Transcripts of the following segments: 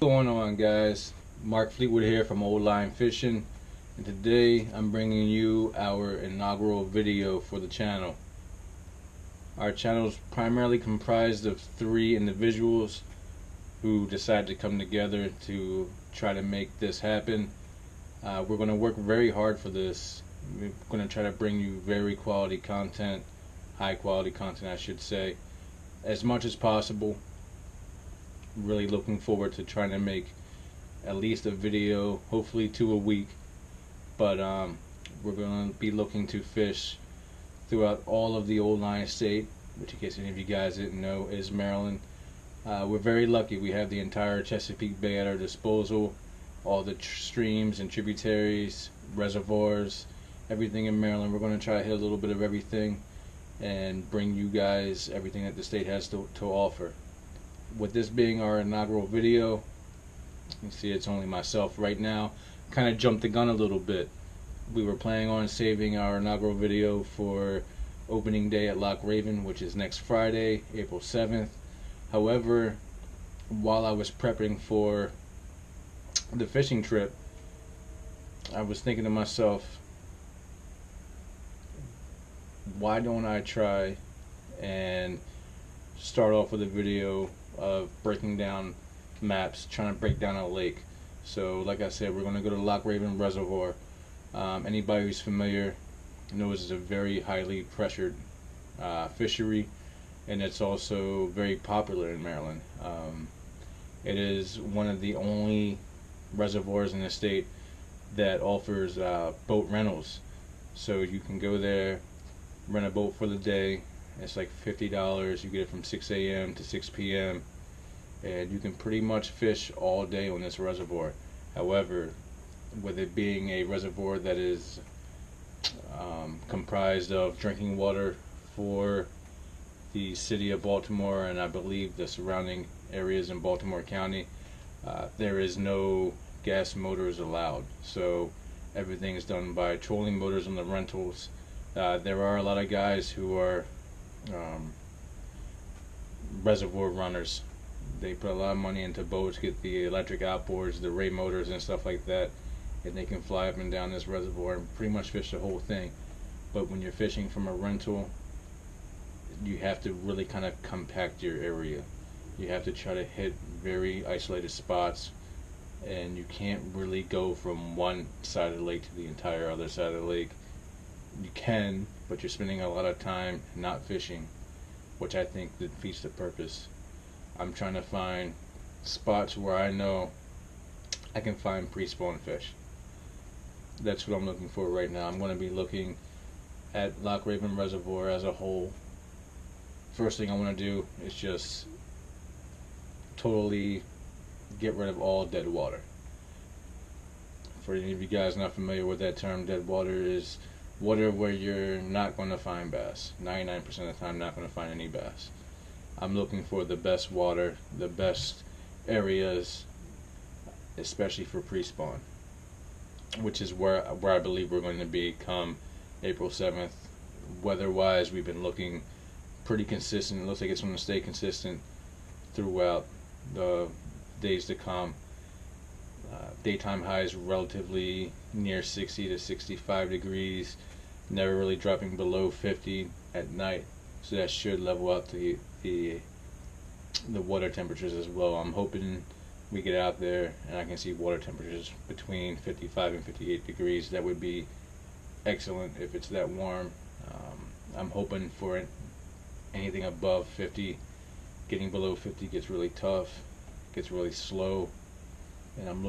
What's going on, guys? Mark Fleetwood here from Old Line Fishing, and today I'm bringing you our inaugural video for the channel. Our channel is primarily comprised of 3 individuals who decided to come together to try to make this happen. We're going to work very hard for this. We're going to try to bring you very quality content, high quality content I should say, as much as possible. Really looking forward to trying to make at least a video, hopefully 2 a week. But we're going to be looking to fish throughout all of the Old Line State, which, in case any of you guys didn't know, is Maryland. We're very lucky. We have the entire Chesapeake Bay at our disposal, all the streams and tributaries, reservoirs, everything in Maryland. We're going to try to hit a little bit of everything and bring you guys everything that the state has to offer. With this being our inaugural video, you see it's only myself right now. Kind of jumped the gun a little bit. We were planning on saving our inaugural video for opening day at Loch Raven, which is next Friday, April 7th. However, while I was prepping for the fishing trip, I was thinking to myself, why don't I try and start off with a video of breaking down maps, trying to break down a lake. So like I said, we're going to go to Loch Raven Reservoir. Anybody who's familiar knows it's a very highly pressured fishery, and it's also very popular in Maryland. It is one of the only reservoirs in the state that offers boat rentals. So you can go there, rent a boat for the day. It's like $50. You get it from 6 a.m. to 6 p.m. and you can pretty much fish all day on this reservoir. However, with it being a reservoir that is comprised of drinking water for the city of Baltimore and I believe the surrounding areas in Baltimore County, there is no gas motors allowed. So everything is done by trolling motors on the rentals. There are a lot of guys who are reservoir runners. They put a lot of money into boats, get the electric outboards, the ray motors and stuff like that, and they can fly up and down this reservoir and pretty much fish the whole thing. But when you're fishing from a rental, you have to really kind of compact your area. You have to try to hit very isolated spots, and you can't really go from one side of the lake to the entire other side of the lake. You can, but you're spending a lot of time not fishing, which I think defeats the purpose. I'm trying to find spots where I know I can find pre-spawn fish. That's what I'm looking for right now. I'm going to be looking at Loch Raven Reservoir as a whole. First thing I want to do is just totally get rid of all dead water. For any of you guys not familiar with that term, dead water is water where you're not going to find bass. 99% of the time, not going to find any bass. I'm looking for the best water, the best areas, especially for pre-spawn, which is where I believe we're going to be come April 7th. Weather-wise, we've been looking pretty consistent. It looks like it's going to stay consistent throughout the days to come. Daytime highs relatively near 60 to 65 degrees, never really dropping below 50 at night, so that should level out the water temperatures as well. I'm hoping we get out there and I can see water temperatures between 55 and 58 degrees. That would be excellent if it's that warm. I'm hoping for anything above 50. Getting below 50 gets really tough, gets really slow. And I'm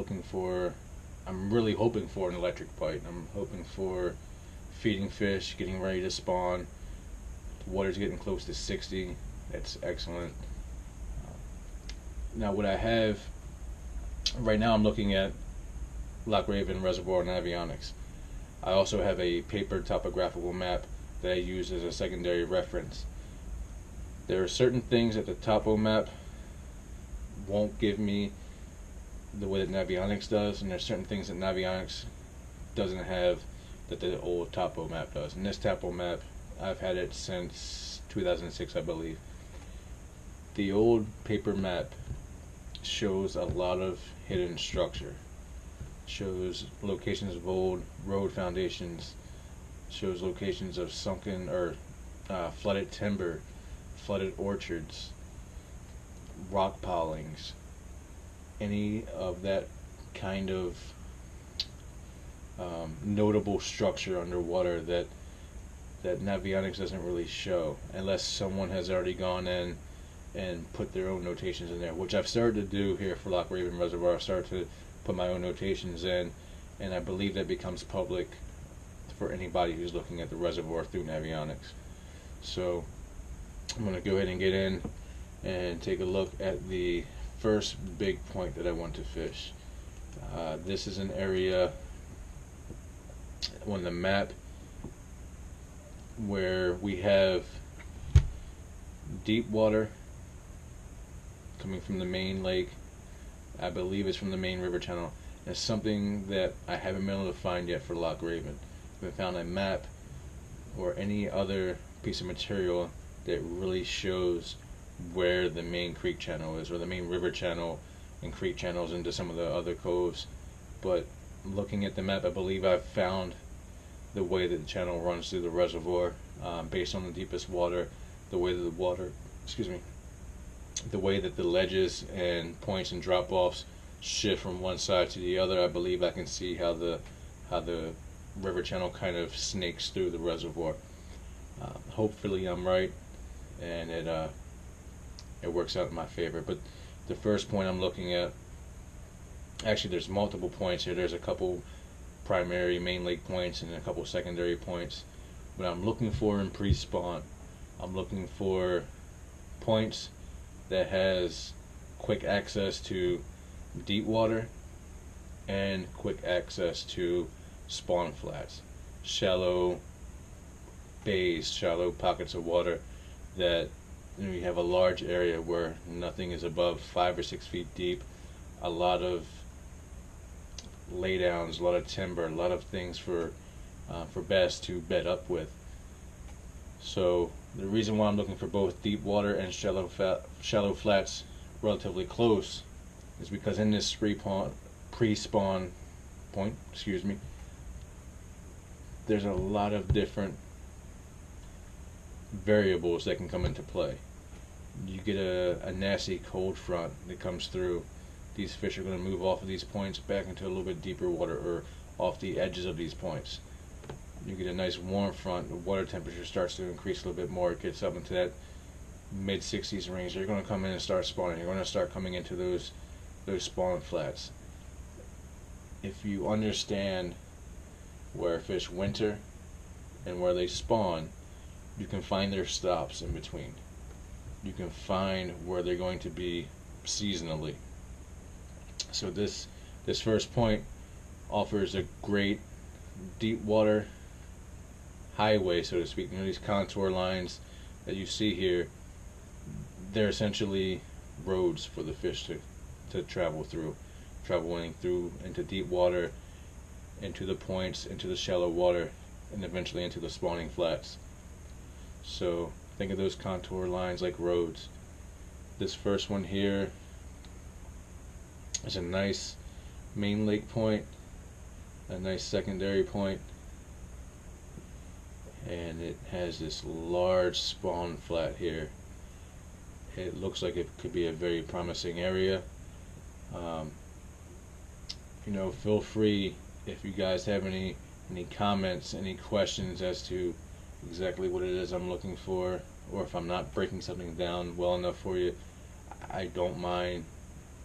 really hoping for an electric bite. I'm hoping for feeding fish, getting ready to spawn. The water's getting close to 60. That's excellent. Now what I have right now, I'm looking at Loch Raven Reservoir and avionics. I also have a paper topographical map that I use as a secondary reference. There are certain things that the topo map won't give me the way that Navionics does, and there's certain things that Navionics doesn't have that the old topo map does. And this topo map, I've had it since 2006, I believe. The old paper map shows a lot of hidden structure. Shows locations of old road foundations. Shows locations of sunken or flooded timber, flooded orchards, rock pilings, any of that kind of notable structure underwater that Navionics doesn't really show, unless someone has already gone in and put their own notations in there, which I've started to do here for Loch Raven Reservoir. I've started to put my own notations in, and I believe that becomes public for anybody who's looking at the reservoir through Navionics. So I'm going to go ahead and get in and take a look at the first big point that I want to fish. This is an area on the map where we have deep water coming from the main lake. I believe it's from the main river channel. It's something that I haven't been able to find yet for Loch Raven. I haven't found a map or any other piece of material that really shows where the main creek channel is, or the main river channel and creek channels into some of the other coves. But looking at the map, I believe I've found the way that the channel runs through the reservoir, based on the deepest water, the way that the water, the way that the ledges and points and drop-offs shift from one side to the other. I believe I can see how the river channel kind of snakes through the reservoir. Hopefully I'm right, and it works out in my favor. But the first point I'm looking at, actually there's multiple points here. There's a couple primary main lake points and a couple secondary points. But I'm looking for in pre-spawn, I'm looking for points that has quick access to deep water and quick access to spawn flats, shallow bays, shallow pockets of water that you have a large area where nothing is above 5 or 6 feet deep, a lot of laydowns, a lot of timber, a lot of things for bass to bed up with. So the reason why I'm looking for both deep water and shallow flats relatively close is because in this pre-spawn point, there's a lot of different variables that can come into play. You get a nasty cold front that comes through. These fish are going to move off of these points back into a little bit deeper water, or off the edges of these points. You get a nice warm front, the water temperature starts to increase a little bit more, it gets up into that mid-60s range. They're going to come in and start spawning. You're going to start coming into those spawn flats. If you understand where fish winter and where they spawn, you can find their stops in between. You can find where they're going to be seasonally. So this first point offers a great deep water highway, so to speak. You know, these contour lines that you see here, they're essentially roads for the fish to travel through, traveling through into deep water, into the points, into the shallow water, and eventually into the spawning flats. So think of those contour lines like roads. This first one here is a nice main lake point, a nice secondary point, and it has this large spawn flat here. It looks like it could be a very promising area. You know, feel free, if you guys have any comments, any questions as to exactly what it is I'm looking for, or if I'm not breaking something down well enough for you, I don't mind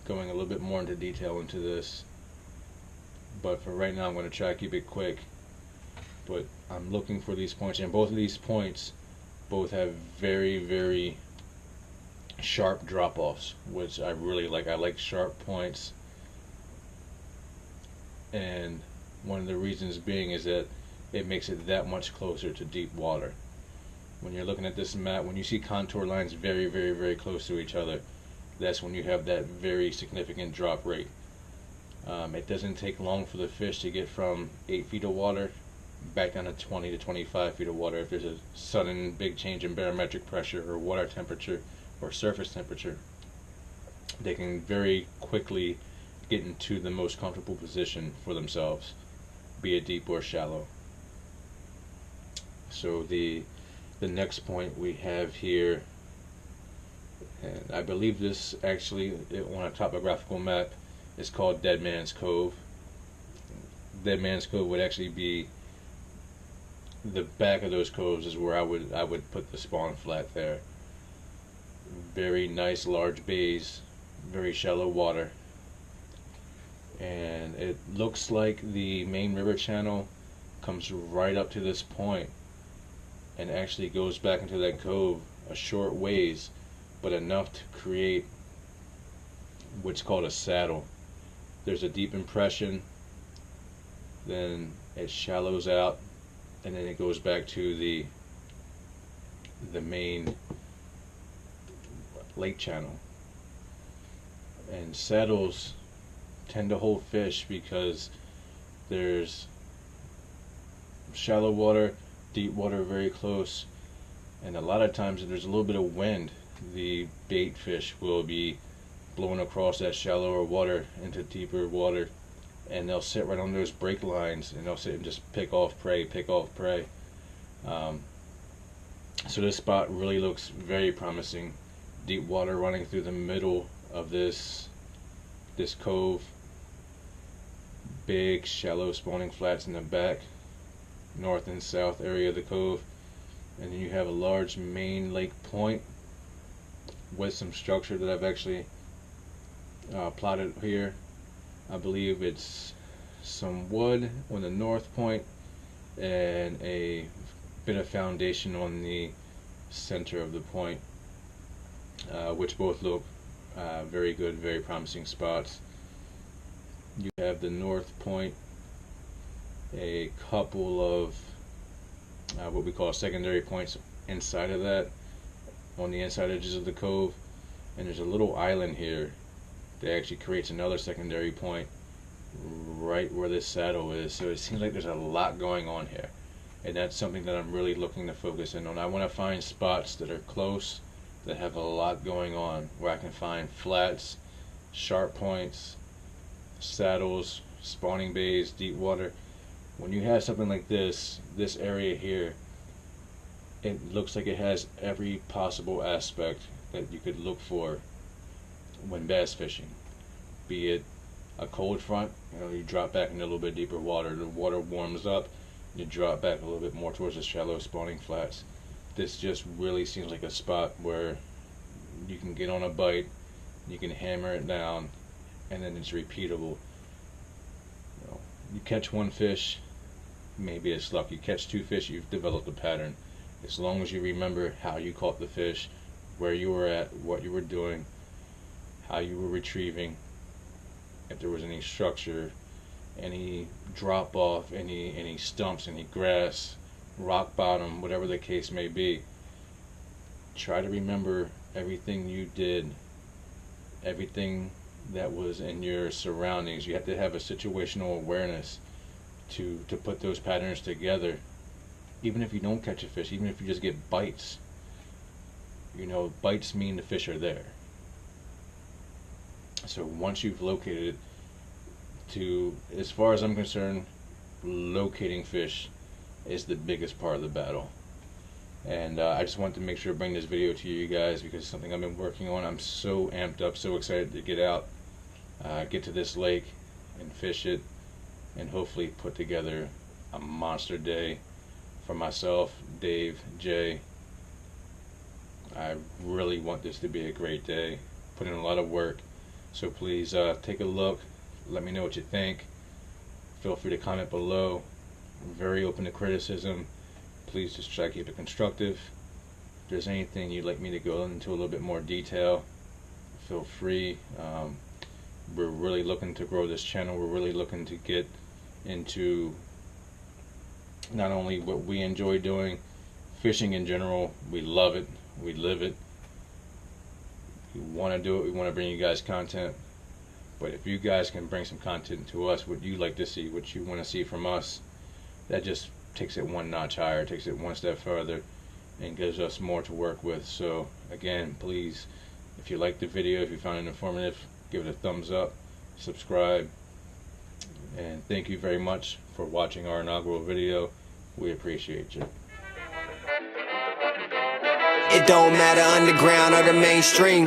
going a little bit more into detail into this. But for right now, I'm going to try to keep it quick. But I'm looking for these points, and both of these points both have very, very sharp drop-offs, which I really like. I like sharp points, and one of the reasons being is that it makes it that much closer to deep water. When you're looking at this map, when you see contour lines very, very, very close to each other, that's when you have that very significant drop rate. It doesn't take long for the fish to get from 8 feet of water back down to 20 to 25 feet of water if there's a sudden big change in barometric pressure or water temperature or surface temperature. they can very quickly get into the most comfortable position for themselves, be it deep or shallow. So the next point we have here, and I believe this actually on a topographical map is called Dead Man's Cove. Dead Man's Cove would actually be the back of those coves is where I would put the spawn flat there. Very nice large bays, very shallow water, and it looks like the main river channel comes right up to this point and actually goes back into that cove a short ways, but enough to create what's called a saddle. There's a deep impression, then it shallows out, and then it goes back to the main lake channel. And saddles tend to hold fish because there's shallow water, deep water very close, and a lot of times if there's a little bit of wind, the bait fish will be blown across that shallower water into deeper water, and they'll sit right on those break lines and they'll sit and just pick off prey. So this spot really looks very promising. Deep water running through the middle of this cove, big shallow spawning flats in the back, north and south area of the cove, and then you have a large main lake point with some structure that I've actually plotted here. I believe it's some wood on the north point and a bit of foundation on the center of the point, which both look very good, very promising spots. You have the north point, a couple of what we call secondary points inside of that, on the inside edges of the cove, and there's a little island here that actually creates another secondary point right where this saddle is. So it seems like there's a lot going on here, and that's something that I'm really looking to focus in on. I want to find spots that are close, that have a lot going on, where I can find flats, sharp points, saddles, spawning bays, deep water. When you have something like this area here, it looks like it has every possible aspect that you could look for when bass fishing. Be it a cold front, you drop back into a little bit deeper water, the water warms up, you drop back a little bit more towards the shallow spawning flats. This just really seems like a spot where you can get on a bite, you can hammer it down, and then it's repeatable. You catch one fish, maybe it's luck. You catch two fish, you've developed a pattern. As long as you remember how you caught the fish, where you were at, what you were doing, how you were retrieving, if there was any structure, any drop off, any stumps, any grass, rock bottom, whatever the case may be. Try to remember everything you did, everything that was in your surroundings. You have to have a situational awareness to put those patterns together. Even if you don't catch a fish, even if you just get bites, bites mean the fish are there. So once you've located it, as far as I'm concerned, locating fish is the biggest part of the battle. And I just wanted to make sure to bring this video to you guys because it's something I've been working on. I'm so amped up, so excited to get out, get to this lake and fish it, and hopefully put together a monster day for myself, Dave, Jay. I really want this to be a great day. Put in a lot of work. So please take a look. Let me know what you think. Feel free to comment below. I'm very open to criticism. Please just try to keep it constructive. If there's anything you'd like me to go into a little bit more detail, feel free. We're really looking to grow this channel. We're really looking to get into not only what we enjoy doing, fishing in general. We love it. We live it. We want to do it. We want to bring you guys content. But if you guys can bring some content to us, what you like to see, what you want to see from us, that just takes it one notch higher, takes it one step further, and gives us more to work with. So again, please If you liked the video, if you found it informative, give it a thumbs up, subscribe, and thank you very much for watching our inaugural video. We appreciate you. It don't matter underground or the mainstream.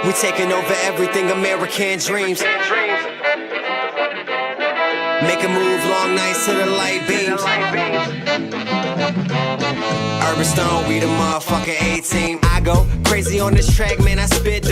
We taking over everything, American dreams. Make a move, long nights to the light beams. Urban Stone, we the motherfucking A-team. I go crazy on this track, man, I spit